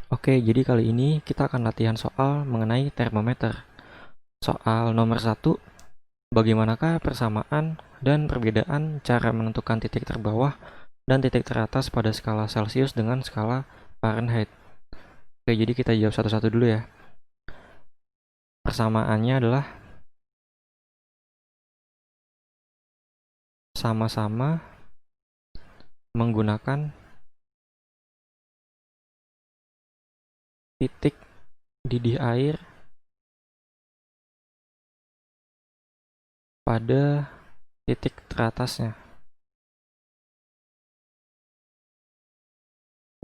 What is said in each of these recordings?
Oke, jadi kali ini kita akan latihan soal mengenai termometer. Soal nomor 1, bagaimanakah persamaan dan perbedaan cara menentukan titik terbawah dan titik teratas pada skala Celsius dengan skala Fahrenheit? Oke, jadi kita jawab satu-satu dulu ya. Persamaannya adalah sama-sama menggunakan titik didih air pada titik teratasnya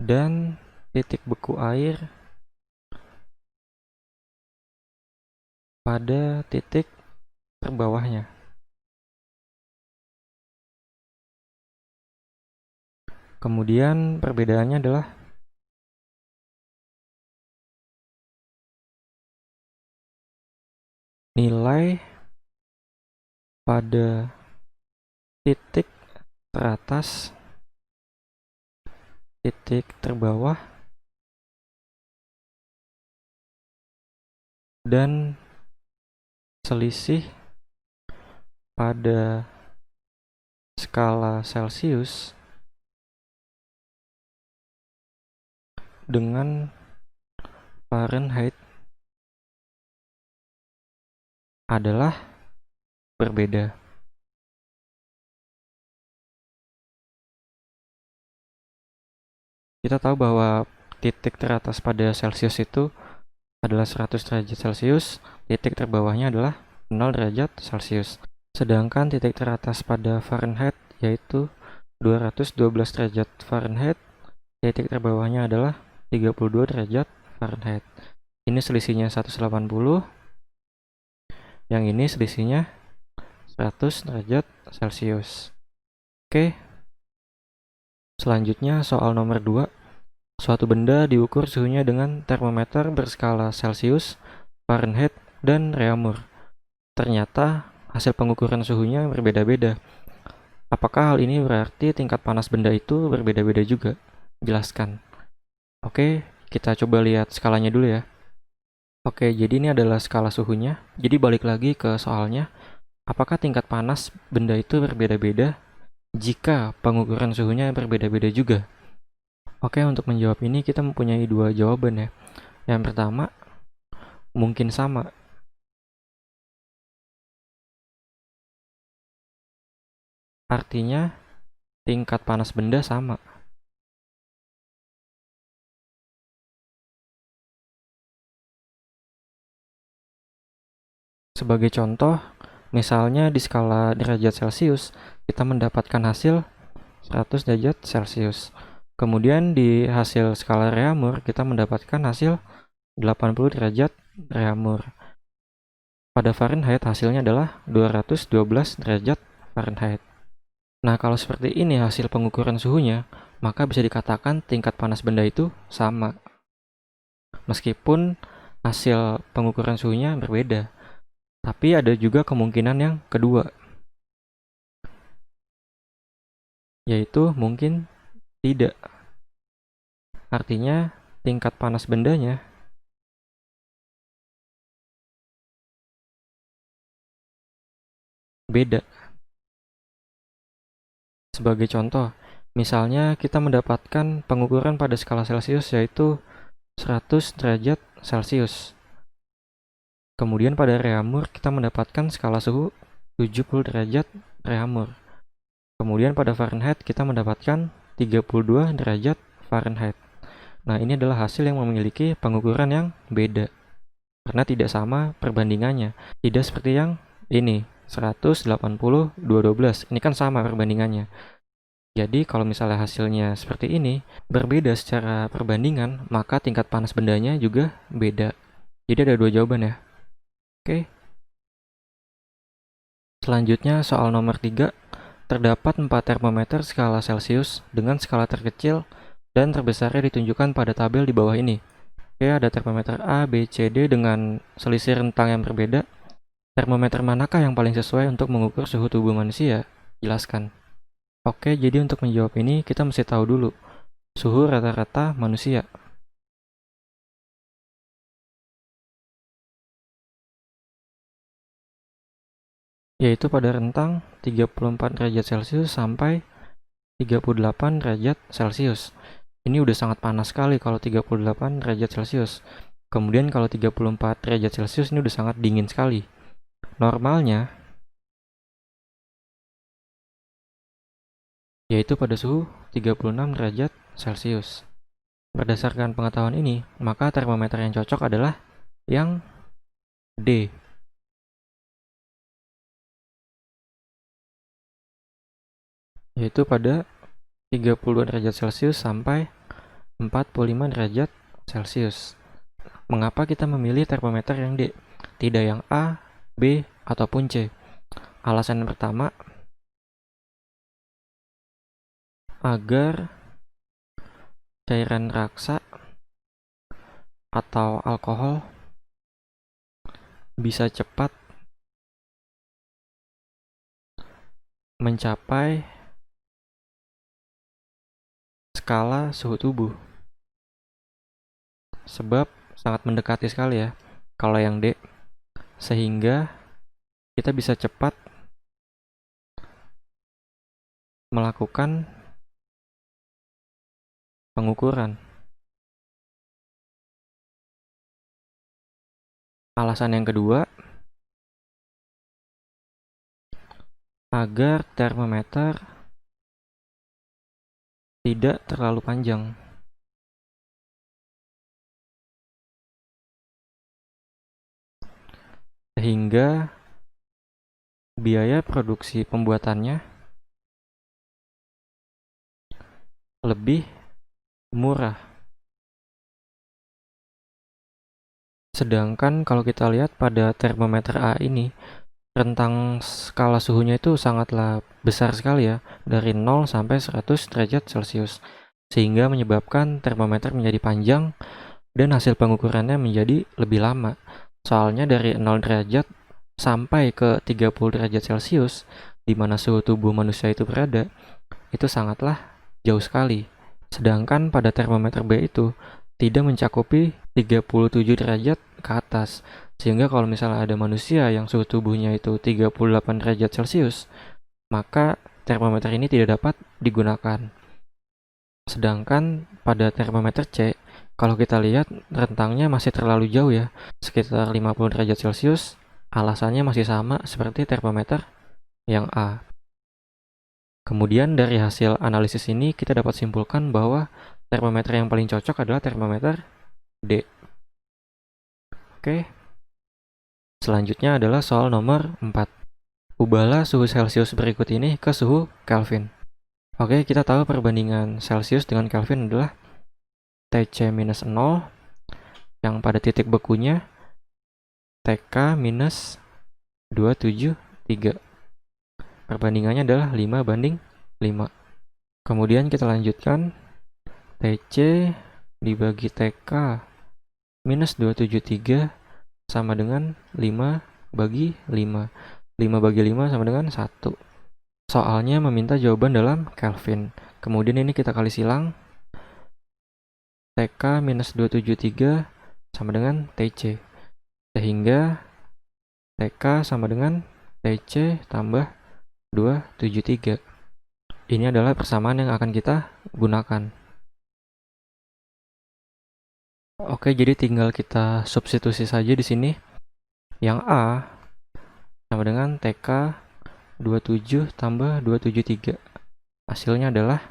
dan titik beku air pada titik terbawahnya. Kemudian perbedaannya adalah nilai pada titik teratas, titik terbawah, dan selisih pada skala Celsius dengan Fahrenheit adalah berbeda. Kita tahu bahwa titik teratas pada Celsius itu adalah 100 derajat Celcius, titik terbawahnya adalah 0 derajat Celcius. Sedangkan titik teratas pada Fahrenheit yaitu 212 derajat Fahrenheit, titik terbawahnya adalah 32 derajat Fahrenheit. Ini selisihnya 180, yang ini selisihnya 100 derajat Celcius. Oke. Selanjutnya soal nomor 2. Suatu benda diukur suhunya dengan termometer berskala Celsius, Fahrenheit, dan Reaumur. Ternyata hasil pengukuran suhunya berbeda-beda. Apakah hal ini berarti tingkat panas benda itu berbeda-beda juga? Jelaskan. Oke, kita coba lihat skalanya dulu ya. Oke, jadi ini adalah skala suhunya. Jadi balik lagi ke soalnya. Apakah tingkat panas benda itu berbeda-beda jika pengukuran suhunya berbeda-beda juga? Oke, untuk menjawab ini kita mempunyai dua jawaban ya. Yang pertama, mungkin sama. Artinya, tingkat panas benda sama. Sebagai contoh, misalnya di skala derajat Celcius, kita mendapatkan hasil 100 derajat Celcius. Kemudian di hasil skala Reaumur, kita mendapatkan hasil 80 derajat Reaumur. Pada Fahrenheit hasilnya adalah 212 derajat Fahrenheit. Nah, kalau seperti ini hasil pengukuran suhunya, maka bisa dikatakan tingkat panas benda itu sama. Meskipun hasil pengukuran suhunya berbeda. Tapi ada juga kemungkinan yang kedua, yaitu mungkin tidak. Artinya tingkat panas bendanya beda. Sebagai contoh, misalnya kita mendapatkan pengukuran pada skala Celcius yaitu 100 derajat Celcius. Kemudian pada Reaumur kita mendapatkan skala suhu 70 derajat Reaumur. Kemudian pada Fahrenheit kita mendapatkan 32 derajat Fahrenheit. Nah, ini adalah hasil yang memiliki pengukuran yang beda karena tidak sama perbandingannya. Tidak seperti yang ini, 180, 212. Ini kan sama perbandingannya. Jadi kalau misalnya hasilnya seperti ini, berbeda secara perbandingan, maka tingkat panas bendanya juga beda. Jadi ada dua jawaban ya. Oke. Selanjutnya soal nomor 3. Terdapat 4 termometer skala Celcius dengan skala terkecil dan terbesarnya ditunjukkan pada tabel di bawah ini. Oke, ada termometer A, B, C, D dengan selisih rentang yang berbeda. Termometer manakah yang paling sesuai untuk mengukur suhu tubuh manusia? Jelaskan. Oke, jadi untuk menjawab ini kita mesti tahu dulu suhu rata-rata manusia. yaitu pada rentang 34 derajat Celcius sampai 38 derajat Celcius. Ini udah sangat panas sekali kalau 38 derajat Celcius. Kemudian kalau 34 derajat Celcius ini udah sangat dingin sekali. Normalnya yaitu pada suhu 36 derajat Celcius. Berdasarkan pengetahuan ini, maka termometer yang cocok adalah yang D. Yaitu pada 32 derajat Celcius sampai 45 derajat Celcius. Mengapa kita memilih termometer yang D, tidak yang A, B, ataupun C? Alasan yang pertama, agar cairan raksa atau alkohol bisa cepat mencapai skala suhu tubuh. Sebab sangat mendekati sekali ya kalau yang D, sehingga kita bisa cepat melakukan pengukuran. Alasan yang kedua, agar termometer tidak terlalu panjang. Sehingga biaya produksi pembuatannya lebih murah. Sedangkan kalau kita lihat pada termometer A ini, rentang skala suhunya itu sangatlah besar sekali ya, dari 0 sampai 100 derajat Celcius, sehingga menyebabkan termometer menjadi panjang dan hasil pengukurannya menjadi lebih lama. Soalnya dari 0 derajat sampai ke 30 derajat Celcius, di mana suhu tubuh manusia itu berada, itu sangatlah jauh sekali. Sedangkan pada termometer B itu tidak mencakupi 37 derajat ke atas. Sehingga kalau misalnya ada manusia yang suhu tubuhnya itu 38 derajat Celcius, maka termometer ini tidak dapat digunakan. Sedangkan pada termometer C, kalau kita lihat rentangnya masih terlalu jauh ya, sekitar 50 derajat Celcius. Alasannya masih sama seperti termometer yang A. Kemudian dari hasil analisis ini kita dapat simpulkan bahwa termometer yang paling cocok adalah termometer D. Oke. Selanjutnya adalah soal nomor 4. Ubahlah suhu Celcius berikut ini ke suhu Kelvin. Oke, kita tahu perbandingan Celcius dengan Kelvin adalah TC minus 0, yang pada titik bekunya TK minus 273. Perbandingannya adalah 5:5. Kemudian kita lanjutkan, TC dibagi TK minus 273 sama dengan 5/5. 5/5 sama dengan 1. Soalnya meminta jawaban dalam Kelvin. Kemudian ini kita kali silang, TK minus 273 sama dengan TC. Sehingga TK sama dengan TC tambah 273. Ini adalah persamaan yang akan kita gunakan. Oke, jadi tinggal kita substitusi saja di sini. Yang A sama dengan TK 27 tambah 273. Hasilnya adalah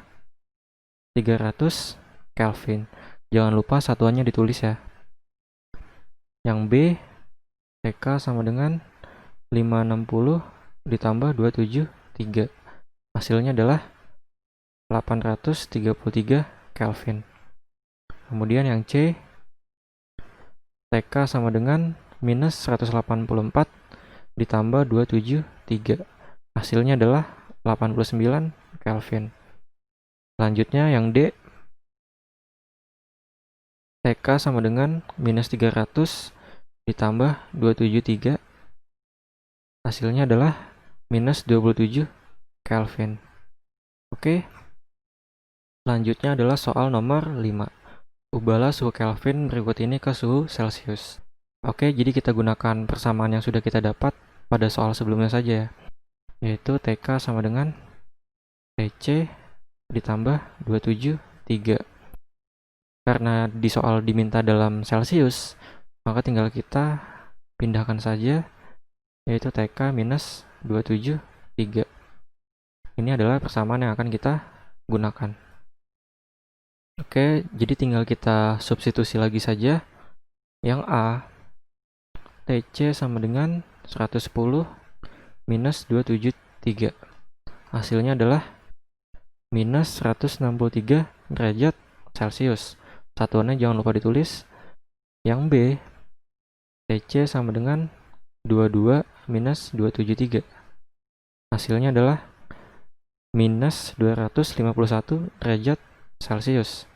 300 Kelvin. Jangan lupa satuannya ditulis ya. Yang B, TK sama dengan 560 ditambah 273. Hasilnya adalah 833 Kelvin. Kemudian yang C, TK sama dengan minus 184 ditambah 273. Hasilnya adalah 89 Kelvin. Selanjutnya yang D, TK sama dengan minus 300 ditambah 273. Hasilnya adalah minus 27 Kelvin. Oke. Selanjutnya adalah soal nomor 5. Ubahlah suhu Kelvin berikut ini ke suhu Celcius. Oke, jadi kita gunakan persamaan yang sudah kita dapat pada soal sebelumnya saja ya. yaitu TK sama dengan TC ditambah 273. Karena di soal diminta dalam Celsius, maka tinggal kita pindahkan saja, yaitu TK minus 273. Ini adalah persamaan yang akan kita gunakan. Oke, jadi tinggal kita substitusi lagi saja. Yang A, TC sama dengan 110 minus 273. Hasilnya adalah minus 163 derajat Celcius. Satuannya jangan lupa ditulis. Yang B, TC sama dengan 22 minus 273. Hasilnya adalah minus 251 derajat Celcius.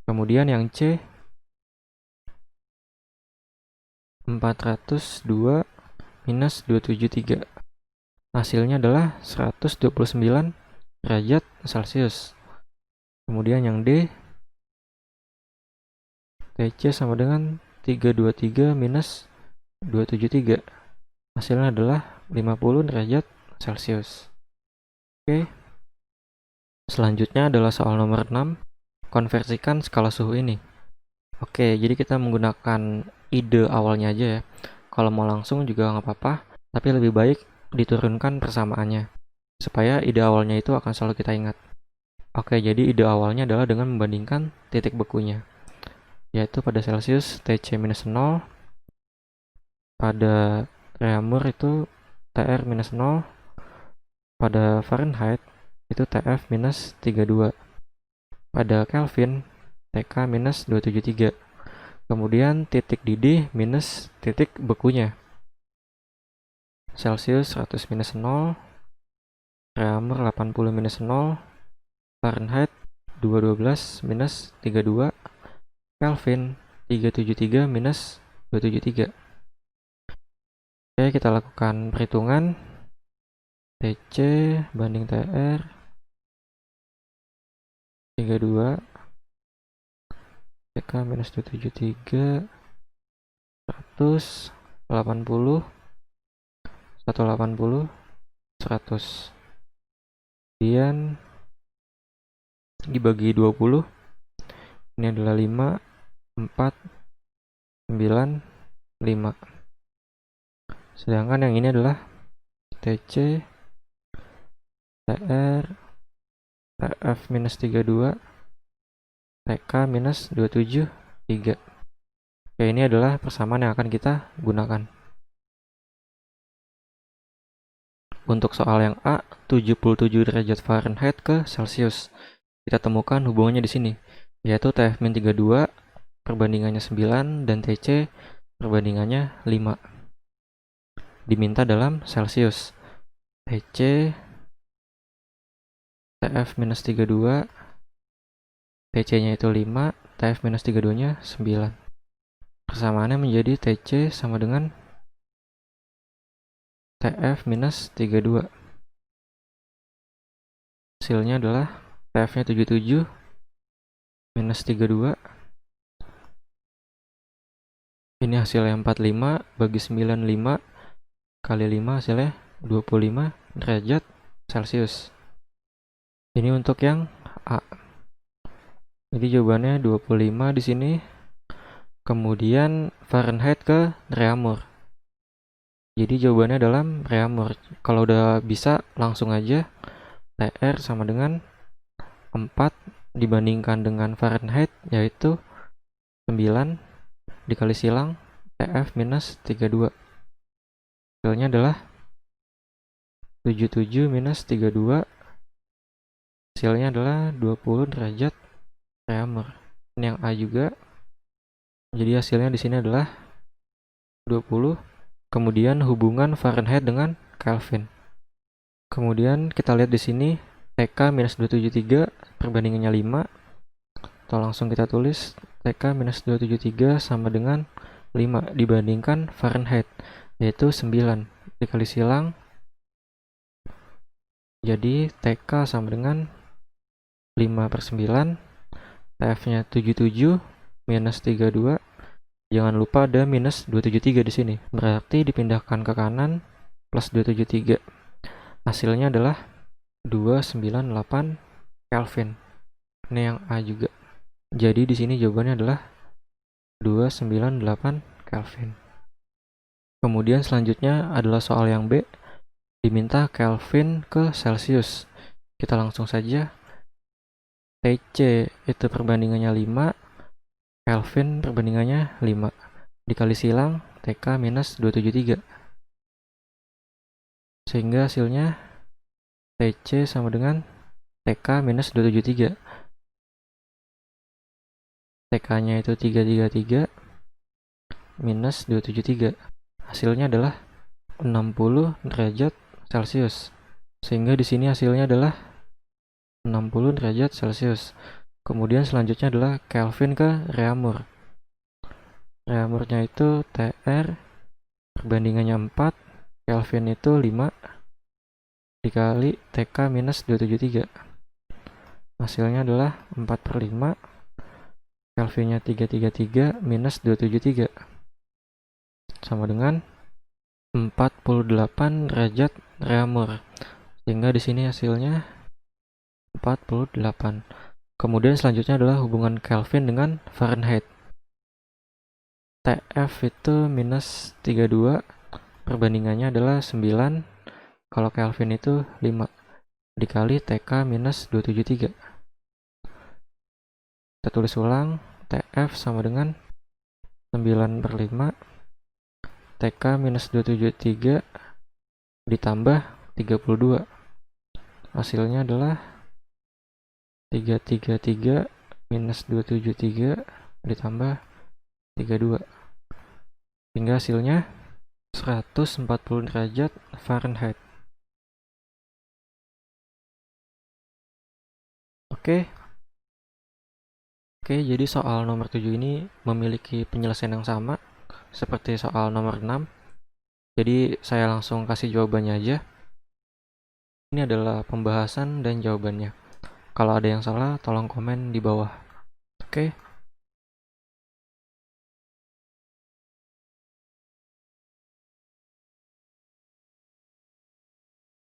Kemudian yang C, 402 minus 273. Hasilnya adalah 129 derajat Celcius. Kemudian yang D, TC sama dengan 323 minus 273. Hasilnya adalah 50 derajat Celcius. Oke. Selanjutnya adalah soal nomor 6. Konversikan skala suhu ini. Oke, jadi kita menggunakan ide awalnya aja ya. Kalau mau langsung juga nggak apa-apa, tapi lebih baik diturunkan persamaannya, supaya ide awalnya itu akan selalu kita ingat. Oke, jadi ide awalnya adalah dengan membandingkan titik bekunya, yaitu pada Celsius TC minus 0, pada Reaumur itu TR minus 0, pada Fahrenheit itu TF minus 32, pada Kelvin TK minus 273, kemudian titik didih minus titik bekunya. Celsius 100 minus 0, Reaumur 80 minus 0, Fahrenheit 212 minus 32, Kelvin 373 minus 273. Oke, kita lakukan perhitungan. TC banding TR 32, TK minus 273, 180, 180, 100. Kemudian dibagi 20, ini adalah 5, 4, 9, 5. Sedangkan yang ini adalah TC, TR, TF minus 32, TK minus 273. Oke, ini adalah persamaan yang akan kita gunakan. Untuk soal yang A, 77 derajat Fahrenheit ke Celsius. Kita temukan hubungannya di sini, yaitu TF-32 perbandingannya 9 dan TC perbandingannya 5. Diminta dalam Celsius. TC TF-32, TC-nya itu 5, TF-32-nya 9. Persamaannya menjadi TC sama dengan TF-32. Hasilnya adalah TF-nya 77 minus 32. Ini hasilnya 45 bagi 9, 5 kali 5 hasilnya 25 derajat Celcius. Ini untuk yang A. Jadi jawabannya 25 di sini. Kemudian Fahrenheit ke Reaumur. Jadi jawabannya dalam Reaumur. Kalau udah bisa langsung aja TR sama dengan 4 dibandingkan dengan Fahrenheit, yaitu 9 dikali silang TF minus 32. Hasilnya adalah 77 minus 32. Hasilnya adalah 20 derajat Reaumur. Ini yang A juga. Jadi hasilnya di sini adalah 20. Kemudian hubungan Fahrenheit dengan Kelvin. Kemudian kita lihat di sini TK minus 273 perbandingannya 5. Atau langsung kita tulis TK minus 273 sama dengan 5 dibandingkan Fahrenheit, yaitu 9 dikali silang. Jadi TK sama dengan 5/9. TF-nya 77 minus 32. Jangan lupa ada minus 273 di sini. Berarti dipindahkan ke kanan, plus 273. Hasilnya adalah 298 Kelvin. Ini yang A juga. Jadi di sini jawabannya adalah 298 Kelvin. Kemudian selanjutnya adalah soal yang B, diminta Kelvin ke Celsius. Kita langsung saja. TC itu perbandingannya 5, Kelvin perbandingannya 5. Dikali silang TK minus 273. Sehingga hasilnya TC sama dengan TK minus 273. TK-nya itu 333 minus 273. Hasilnya adalah 60 derajat Celcius. Sehingga di sini hasilnya adalah 60 derajat Celcius. Kemudian selanjutnya adalah Kelvin ke Reaumur. Reaumurnya itu TR perbandingannya 4, Kelvin itu 5 dikali TK minus 273. Hasilnya adalah 4/5, Kelvinnya 333 minus 273 sama dengan 48 derajat Reaumur. Sehingga di sini hasilnya 48. Kemudian selanjutnya adalah hubungan Kelvin dengan Fahrenheit. TF itu minus 32, perbandingannya adalah 9, kalau Kelvin itu 5, dikali TK minus 273. Kita tulis ulang, TF sama dengan 9/5, TK minus 273 ditambah 32. Hasilnya adalah 333 minus 273 ditambah 32. Hingga hasilnya 140 derajat Fahrenheit. Oke, jadi soal nomor 7 ini memiliki penyelesaian yang sama seperti soal nomor 6. Jadi saya langsung kasih jawabannya aja. Ini adalah pembahasan dan jawabannya. Kalau ada yang salah, tolong komen di bawah. Oke.